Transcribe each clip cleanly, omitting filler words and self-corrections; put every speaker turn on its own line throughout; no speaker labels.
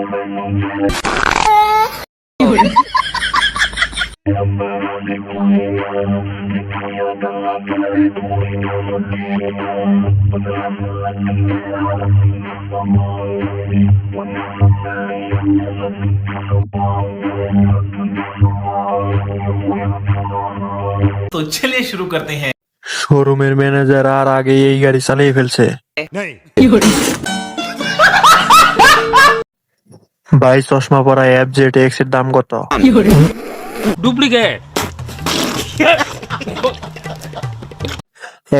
तो चलिए शुरू करते हैं।
শোরুমের ম্যানেজার আর আগে এই গাড়ি চালিয়ে ফেলছে। ভাই চশমা পরা FZ-X এর দাম কত?
ডুপ্লিকেট।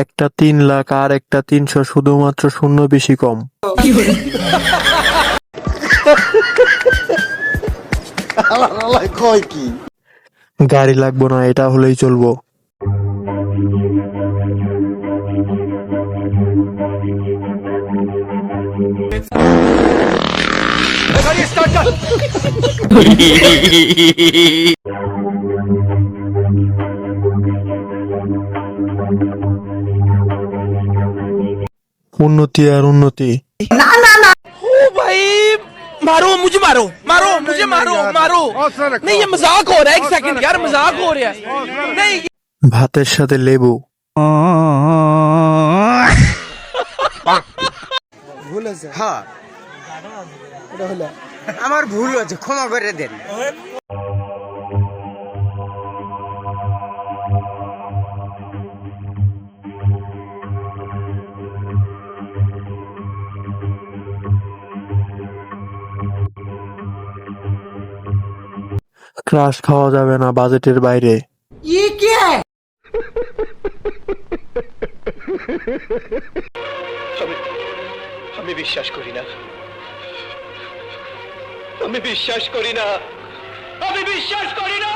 একটা 3 লাখ আর একটা 300, শুধুমাত্র শূন্য বেশি কম। গাড়ি লাগবো না, এটা হলেই চলবো। उन्नति और उन्नति।
ना ना ना ओ भाई, मारो मुझे, मारो मारो मुझे, मारो मारो। नहीं ये मजाक हो रहा है, एक सेकंड यार, मजाक हो रहा है। नहीं
ভাতের সাথে লেবু।
ভুল আছে, হ্যাঁ এটা হলো আমার ভুল আছে, ক্ষমা করে দেন।
ক্রাশ খাওয়া যাবে না, বাজেটের বাইরে।
আমি বিশ্বাস করি না, আমি বিশ্বাস করি না, আমি বিশ্বাস করি না।